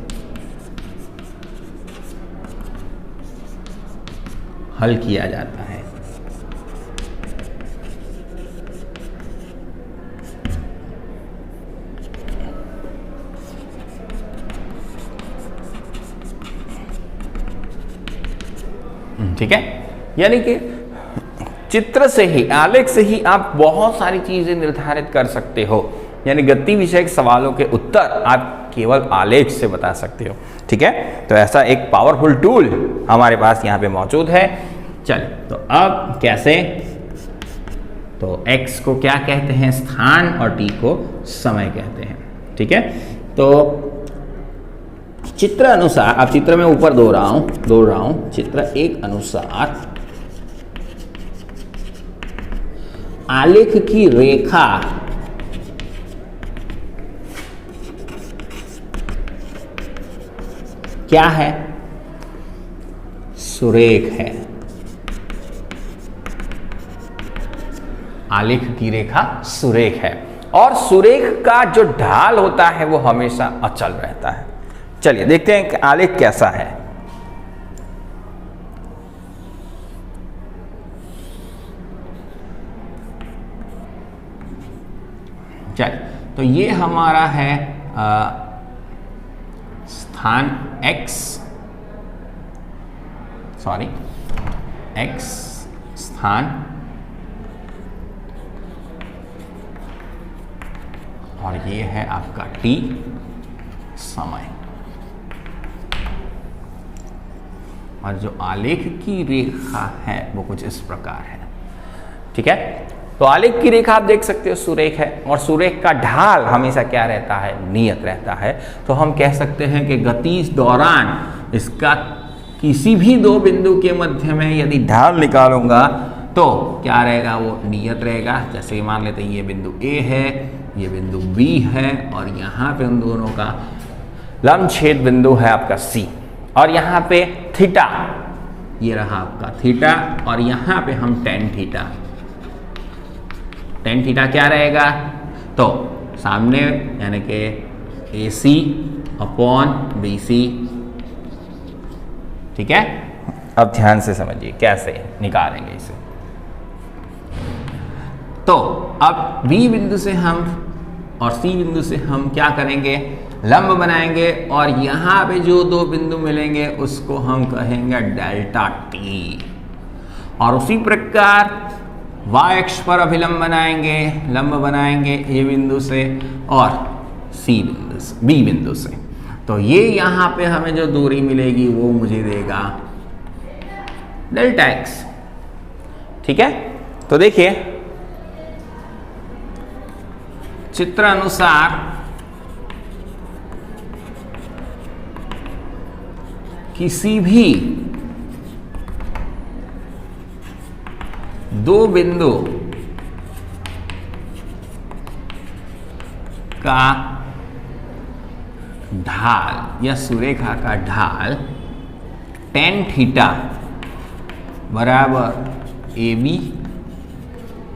हल किया जाता है। ठीक है, यानी कि चित्र से ही, आलेख से ही आप बहुत सारी चीजें निर्धारित कर सकते हो। यानी गति विषयक सवालों के उत्तर आप केवल आलेख से बता सकते हो। ठीक है, तो ऐसा एक पावरफुल टूल हमारे पास यहाँ पे मौजूद है। चल, तो अब कैसे, तो x को क्या कहते हैं, स्थान, और t को समय कहते हैं। ठीक है, तो चित्र अनुसार, अब चित्र में ऊपर दो रहा हूं, चित्र एक अनुसार आलेख की रेखा क्या है, सुरेख है। आलेख की रेखा सुरेख है, और सुरेख का जो ढाल होता है वो हमेशा अचल रहता है। चलिए देखते हैं कि आलेख कैसा है। चल, तो ये हमारा है स्थान x, x स्थान, और ये है आपका t समय। और जो आलेख की रेखा है वो कुछ इस प्रकार है। ठीक है, तो आलेख की रेखा आप देख सकते हो सुरेख है, और सुरेख का ढाल हमेशा क्या रहता है, नियत रहता है। तो हम कह सकते हैं कि गति इस दौरान इसका किसी भी दो बिंदु के मध्य में यदि ढाल निकालूंगा तो क्या रहेगा, वो नियत रहेगा। जैसे मान लेते हैं ये बिंदु A है, ये बिंदु B है, और यहाँ पे उन दोनों का लंब छेद बिंदु है आपका C, और यहाँ पे थीटा, ये रहा आपका थीटा, और यहाँ पे हम टेन थीटा क्या रहेगा, तो सामने यानी कि AC अपॉन BC। ठीक है, अब ध्यान से समझिए कैसे निकालेंगे इसे। तो अब B बिंदु से हम और C बिंदु से हम क्या करेंगे, लंब बनाएंगे, और यहाँ पे जो दो बिंदु मिलेंगे उसको हम कहेंगे डेल्टा T। और उसी प्रकार y अक्ष पर अभिलंब बनाएंगे, लंब बनाएंगे A बिंदु से और B बिंदु से। तो ये यहाँ पे हमें जो दूरी मिलेगी वो मुझे देगा डेल्टा x। ठीक है, तो देखिए चित्र अनुसार किसी भी दो बिंदु का ढाल या सुरेखा का ढाल टेन थीटा बराबर AB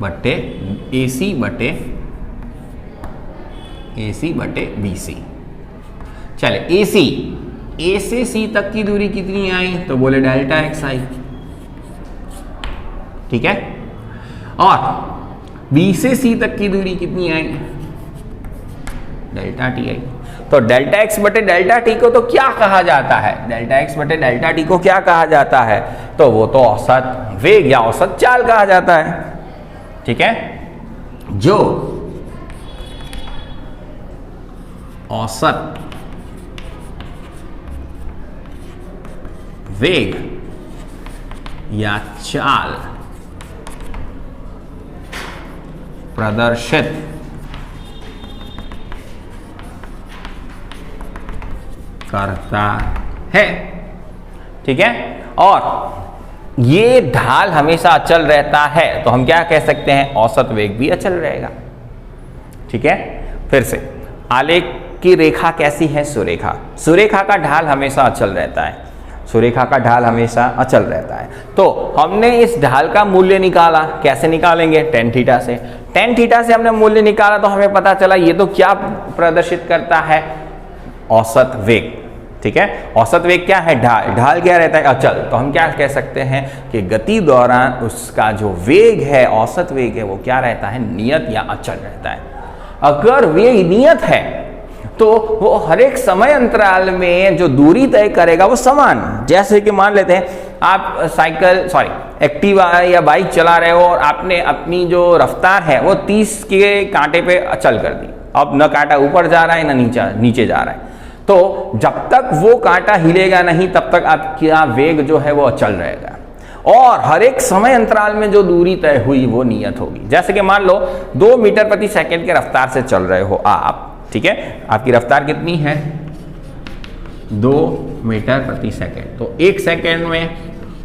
बटे AC बटे BC। चले A से C तक की दूरी कितनी आई, तो बोले डेल्टा x आई। ठीक है, और B से C तक की दूरी कितनी आई, डेल्टा t आई। तो डेल्टा x बटे डेल्टा t को तो क्या कहा जाता है, डेल्टा x बटे डेल्टा t को क्या कहा जाता है, तो वो तो औसत वेग या औसत चाल कहा जाता है। ठीक है, जो औसत वेग या चाल प्रदर्शित करता है। ठीक है, और ये ढाल हमेशा अचल रहता है, तो हम क्या कह सकते हैं, औसत वेग भी अचल रहेगा। ठीक है, फिर से आलेख की रेखा कैसी है, सुरेखा। सुरेखा का ढाल हमेशा अचल रहता है, सुरेखा का ढाल हमेशा अचल रहता है। तो हमने इस ढाल का मूल्य निकाला, कैसे निकालेंगे, टेन थीटा से। टेन थीटा से हमने मूल्य निकाला तो हमें पता चला ये तो क्या प्रदर्शित करता है, औसत वेग। ठीक है, औसत वेग क्या है, ढाल क्या रहता है, अचल। तो हम क्या कह सकते हैं कि गति दौरान उसका जो वेग है, औसत वेग है, वो क्या रहता है, नियत या अचल रहता है। अगर वेग नियत है तो वो हर एक समय अंतराल में जो दूरी तय करेगा वो समान। जैसे कि मान लेते हैं आप एक्टिवा या बाइक चला रहे हो और आपने अपनी जो रफ्तार है वो 30 के कांटे पे अचल कर दी, अब न कांटा ऊपर जा रहा है न नीचे जा रहा है, तो जब तक वो कांटा हिलेगा नहीं तब तक आपका वेग जो है वो अचल रहेगा, और हर एक समय अंतराल में जो दूरी तय हुई वो नियत होगी। जैसे कि मान लो 2 मीटर प्रति सेकंड के रफ्तार से चल रहे हो आप, ठीक है, आपकी रफ्तार कितनी है 2 मीटर प्रति सेकंड, तो 1 सेकंड में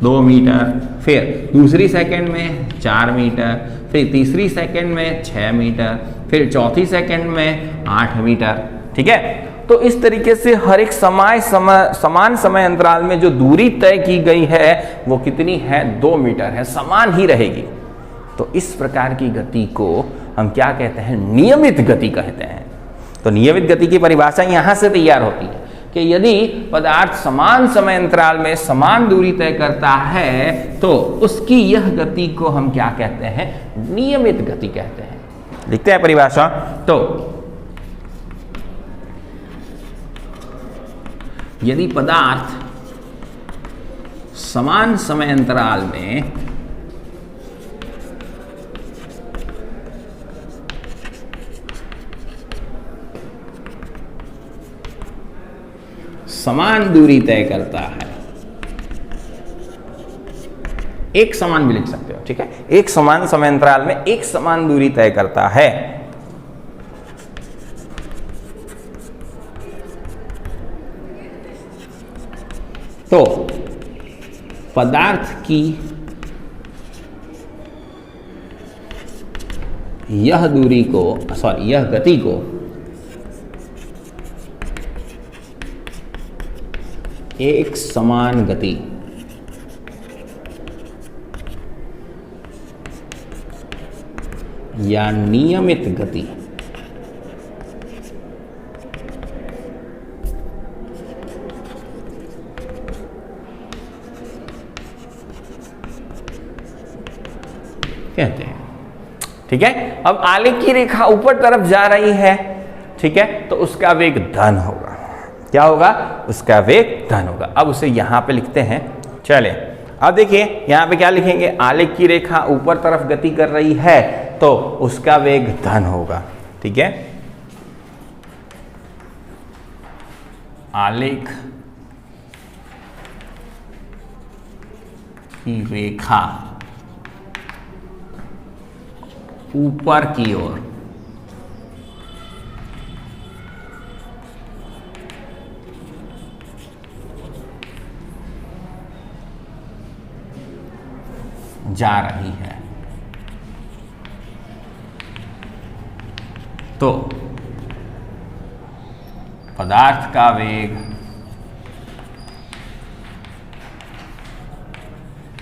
2 मीटर, फिर दूसरी सेकंड में 4 मीटर, फिर तीसरी सेकंड में 6 मीटर, फिर चौथी सेकंड में 8 मीटर, ठीक है। तो इस तरीके से हर एक समान समय अंतराल में जो दूरी तय की गई है वो कितनी है 2 मीटर है, समान ही रहेगी। तो इस प्रकार की गति को हम क्या कहते हैं, नियमित गति कहते हैं। तो नियमित गति की परिभाषा यहां से तैयार होती है कि यदि पदार्थ समान समय अंतराल में समान दूरी तय करता है तो उसकी यह गति को हम क्या कहते हैं, नियमित गति कहते हैं। लिखते हैं परिभाषा, तो यदि पदार्थ समान समय अंतराल में समान दूरी तय करता है, एक समान भी लिख सकते हो, ठीक है, एक समान समय अंतराल में एक समान दूरी तय करता है, तो पदार्थ की यह दूरी को यह गति को एक समान गति या नियमित गति कहते हैं, ठीक है। अब आलेख की रेखा ऊपर तरफ जा रही है, ठीक है, तो उसका वेग धन होगा। क्या होगा, उसका वेग धन होगा। अब उसे यहां पे लिखते हैं, चले अब देखिए यहां पे क्या लिखेंगे, आलेख की रेखा ऊपर तरफ गति कर रही है तो उसका वेग धन होगा, ठीक है। आलेख की रेखा ऊपर की ओर जा रही है तो पदार्थ का वेग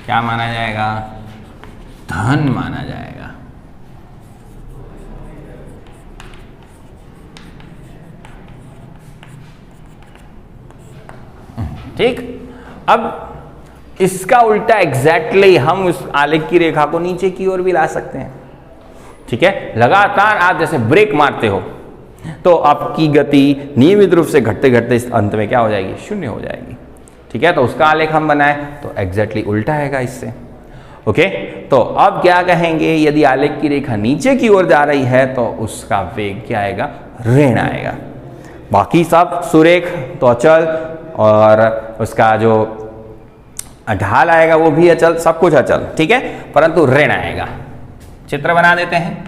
क्या माना जाएगा, धन माना जाएगा। ठीक, अब इसका उल्टा एग्जैक्टली हम उस आलेख की रेखा को नीचे की ओर भी ला सकते हैं, ठीक है। लगातार आप जैसे ब्रेक मारते हो तो आपकी गति नियमित रूप से घटते घटते इस अंत में क्या हो जाएगी, शून्य हो जाएगी, ठीक है। तो उसका आलेख हम बनाए तो एग्जैक्टली उल्टा आएगा इससे, ओके। तो अब क्या कहेंगे, यदि आलेख की रेखा नीचे की ओर जा रही है तो उसका वेग क्या आएगा, ऋण आएगा। बाकी सब सुरेख तो अचल, और उसका जो ढाल आएगा वो भी अचल, सब कुछ अचल, ठीक है, परंतु ऋण आएगा। चित्र बना देते हैं।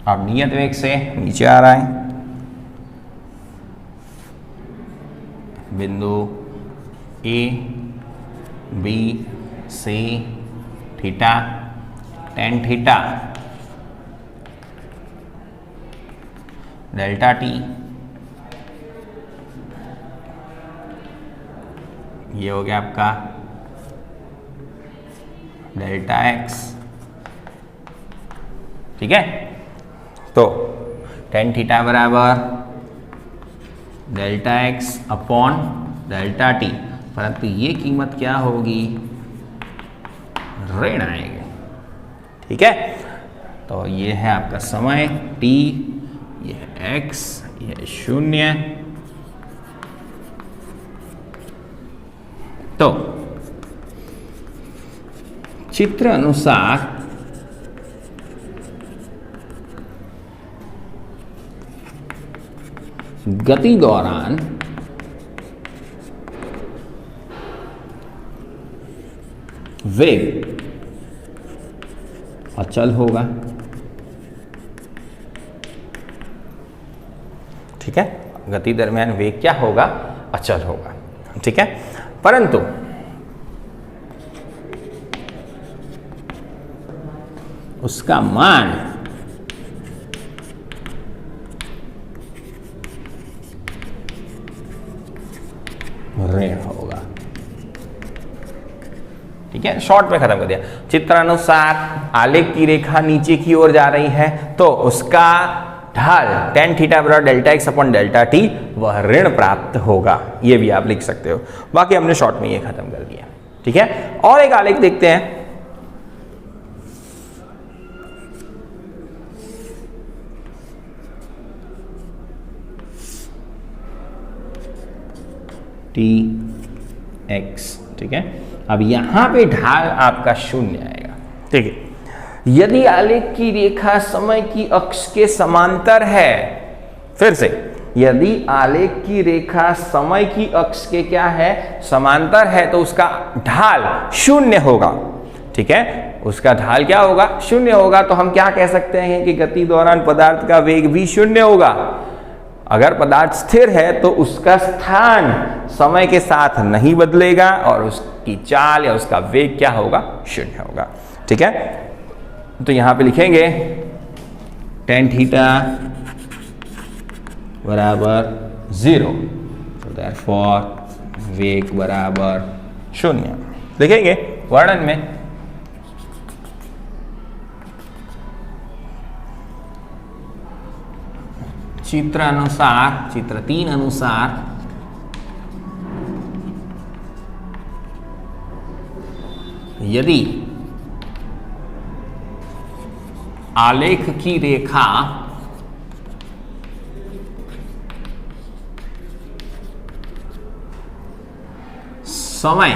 अब नियत वेग से नीचे आ रहा है, बिंदु A B C theta tan theta delta T, ये हो गया आपका डेल्टा एक्स, ठीक है। तो tan थीटा बराबर delta x upon delta T, परंतु ये कीमत क्या होगी, ऋण आएगी, ठीक है। तो ये है आपका समय t, ये है x, ये है 0। तो चित्र अनुसार गति दौरान वेग अचल होगा। ठीक है, गति दरमियान वेग क्या होगा? अचल होगा। ठीक है, परंतु उसका मान ऋण होगा। ठीक है, शॉर्ट में खत्म कर दिया। चित्रानुसार आलेख की रेखा नीचे की ओर जा रही है तो उसका ढाल tan थीटा बराबर delta x upon delta T वह ऋण प्राप्त होगा। ये भी आप लिख सकते हो। बाकी हमने शॉर्ट में ये खत्म कर दिया। ठीक है, और एक आलेख देखते हैं। T x. ठीक है, अब यहां पे ढाल आपका 0 आएगा। ठीक है, यदि आलेख की रेखा समय की अक्ष के समांतर है, फिर से यदि आलेख की रेखा समय की अक्ष के क्या है? समांतर है, तो उसका ढाल 0 होगा। ठीक है, उसका ढाल क्या होगा? 0 होगा। तो हम क्या कह सकते हैं कि गति दौरान पदार्थ का वेग भी 0 होगा। अगर पदार्थ स्थिर है तो उसका स्थान समय के साथ नहीं बदलेगा और उसकी चाल या उसका वेग क्या होगा? 0 होगा। ठीक है, तो यहां पे लिखेंगे tan थीटा बराबर 0, तो देयरफॉर वेग बराबर 0 लिखेंगे वर्णन में। चित्र अनुसार, चित्र 3 अनुसार यदि आलेख की रेखा समय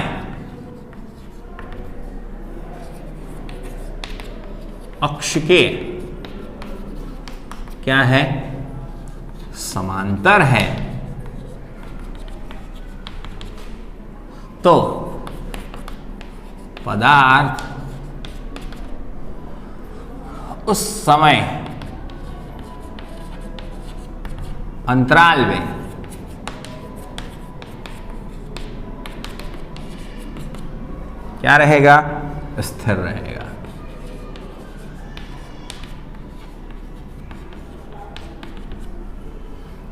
अक्ष के क्या है? समांतर है, तो पदार्थ उस समय अंतराल में क्या रहेगा? स्थिर रहेगा।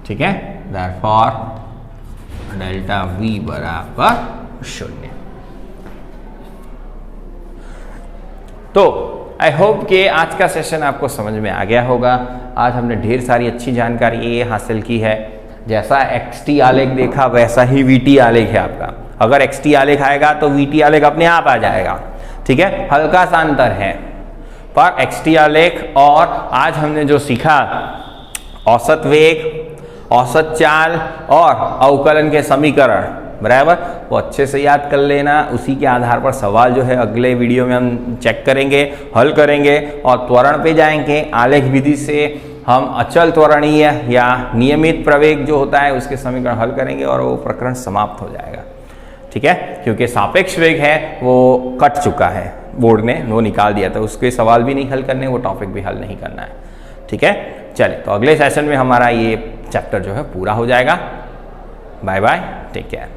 ठीक है, देयरफॉर डेल्टा v बराबर 0। तो आई होप कि आज का सेशन आपको समझ में आ गया होगा। आज हमने ढेर सारी अच्छी जानकारी ये हासिल की है। जैसा xt आलेख देखा वैसा ही vt आलेख है आपका। अगर xt आलेख आएगा तो vt आलेख अपने आप आ जाएगा। ठीक है, हल्का सा अंतर है, पर xt आलेख और आज हमने जो सीखा औसत वेग, औसत चाल और अवकलन के समीकरण, बराबर, वो अच्छे से याद कर लेना। उसी के आधार पर सवाल जो है अगले वीडियो में हम चेक करेंगे, हल करेंगे और त्वरण पे जाएंगे। आलेख विधि से हम अचल त्वरणीय या नियमित प्रवेग जो होता है उसके समीकरण हल करेंगे और वो प्रकरण समाप्त हो जाएगा। ठीक है, क्योंकि सापेक्ष वेग है वो कट चुका है, बोर्ड ने वो निकाल दिया था, उसके सवाल भी नहीं हल करने, वो टॉपिक भी हल नहीं करना है। ठीक है, चलिए, तो अगले सेशन में हमारा ये चैप्टर जो है पूरा हो जाएगा। Bye bye, take care.